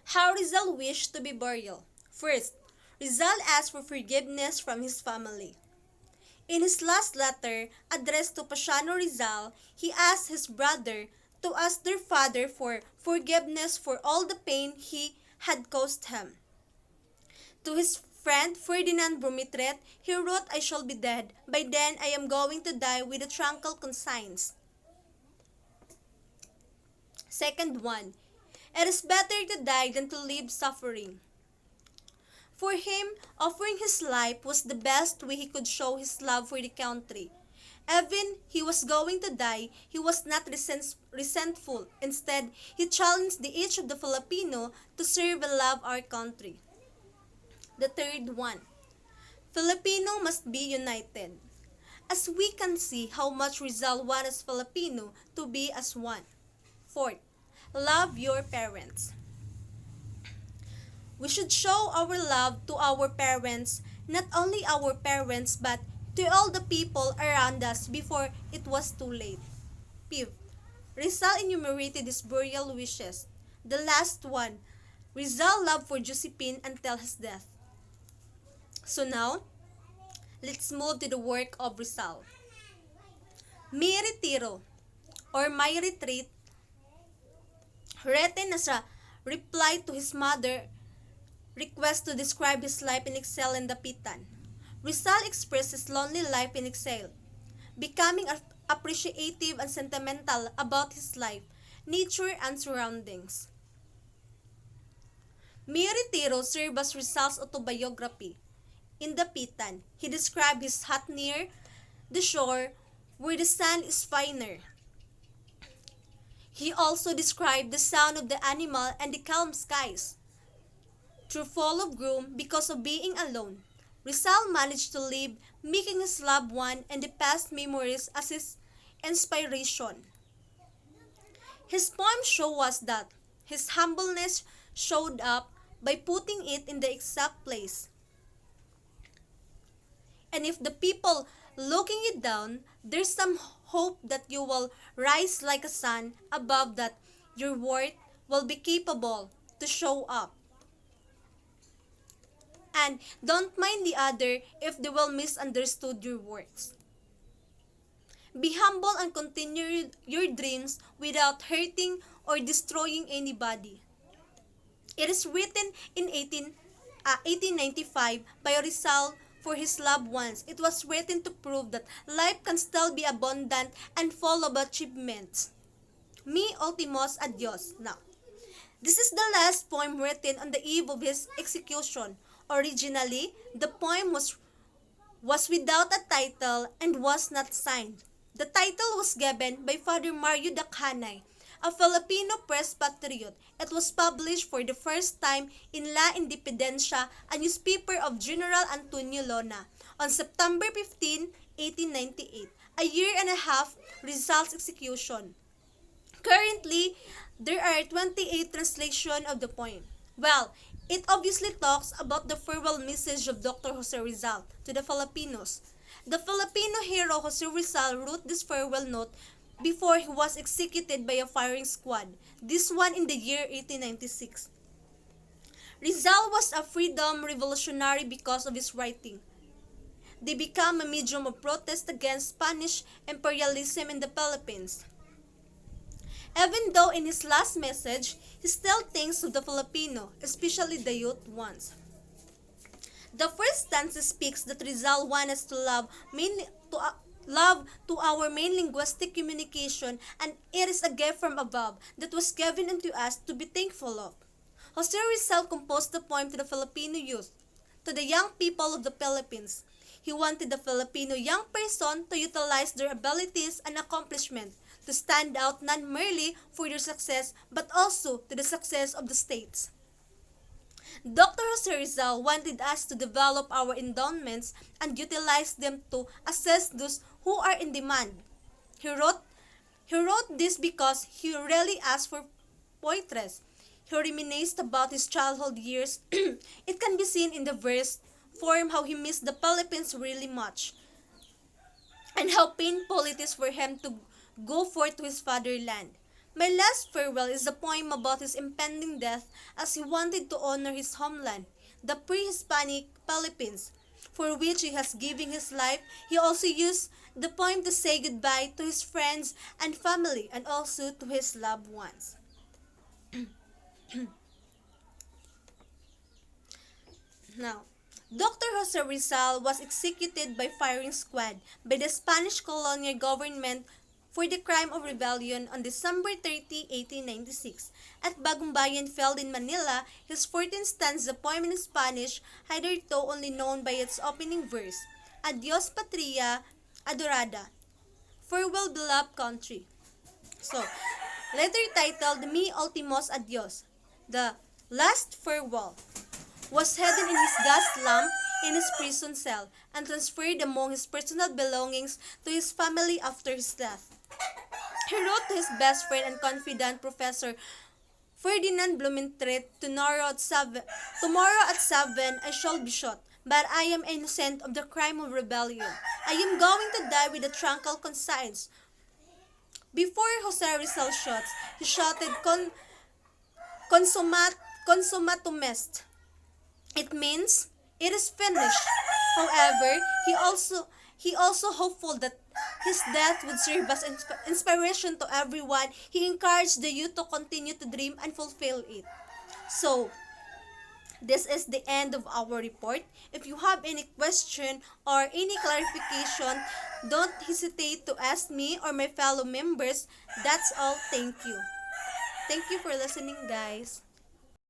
How Rizal wished to be buried. First, Rizal asked for forgiveness from his family. In his last letter, addressed to Pasiano Rizal, he asked his brother to ask their father for forgiveness for all the pain he had caused him. To his friend Ferdinand Brumitret, he wrote, "I shall be dead. By then I am going to die with a tranquil conscience." Second one, it is better to die than to live suffering. For him, offering his life was the best way he could show his love for the country. Even he was going to die, he was not resentful. Instead, he challenged the each of the Filipino to serve and love our country. The third one, Filipino must be united. As we can see how much Rizal wants Filipino to be as one. Fourth, love your parents. We should show our love to our parents, not only our parents but to all the people around us before it was too late. Fifth, Rizal enumerated his burial wishes. The last one, Rizal loved for Josephine until his death. So now, let's move to the work of Rizal. Mi Retiro, or My Retreat, written as a reply to his mother request to describe his life in exile in Dapitan. Rizal expressed his lonely life in exile, becoming appreciative and sentimental about his life, nature, and surroundings. Mi Retiro served as Rizal's autobiography. In Dapitan, he described his hut near the shore where the sun is finer. He also described the sound of the animal and the calm skies. Through fall of gloom because of being alone, Rizal managed to live, making his loved one and the past memories as his inspiration. His poems show us that his humbleness showed up by putting it in the exact place. And if the people looking you down, there's some hope that you will rise like a sun above, that your worth will be capable to show up. And don't mind the other if they will misunderstood your words. Be humble and continue your dreams without hurting or destroying anybody. It is written in 1895 by Rizal for his loved ones. It was written to prove that life can still be abundant and full of achievements. Mi ultimos adios. Now, this is the last poem written on the eve of his execution. Originally, the poem was without a title and was not signed. The title was given by Father Mario Dachanay, a Filipino press patriot. It was published for the first time in La Independencia, a newspaper of General Antonio Lona, on September 15, 1898, a year and a half Rizal's execution. Currently, there are 28 translations of the poem. Well, it obviously talks about the farewell message of Dr. Jose Rizal to the Filipinos. The Filipino hero Jose Rizal wrote this farewell note before he was executed by a firing squad, this one in the year 1896. Rizal was a freedom revolutionary because of his writing. They became a medium of protest against Spanish imperialism in the Philippines. Even though in his last message, he still thinks of the Filipino, especially the youth ones. The first stanza speaks that Rizal wants us to love to our main linguistic communication, and it is a gift from above that was given unto us to be thankful of. Jose Rizal composed the poem to the Filipino youth, to the young people of the Philippines. He wanted the Filipino young person to utilize their abilities and accomplishment, to stand out not merely for their success but also to the success of the states. Dr. Jose Rizal wanted us to develop our endowments and utilize them to assess those who are in demand. He wrote this because he really asked for poetry. He reminisced about his childhood years. It can be seen in the verse form how he missed the Philippines really much, and how painful it is for him to go forth to his fatherland. My Last Farewell is a poem about his impending death as he wanted to honor his homeland, the pre-Hispanic Philippines, for which he has given his life. He also used the poem to say goodbye to his friends and family and also to his loved ones. Now, Dr. Jose Rizal was executed by firing squad by the Spanish colonial government for the crime of rebellion on December 30, 1896. At Bagumbayan field in Manila, his 14th stanza poem in Spanish, hitherto only known by its opening verse, Adios Patria Adorada, Farewell Beloved Country. So, letter titled Mi Ultimos Adios, the last farewell, was hidden in his gas lamp in his prison cell and transferred among his personal belongings to his family after his death. He wrote to his best friend and confidant Professor Ferdinand Blumentritt, tomorrow at 7 I shall be shot, but I am innocent of the crime of rebellion. I am going to die with a tranquil conscience. Before Jose Rizal shots, he shouted consumatum est. It means it is finished. However, he also hopeful that his death would serve as inspiration to everyone. He encouraged the youth to continue to dream and fulfill it. So, this is the end of our report. If you have any question or any clarification, don't hesitate to ask me or my fellow members. That's all. Thank you. Thank you for listening, guys.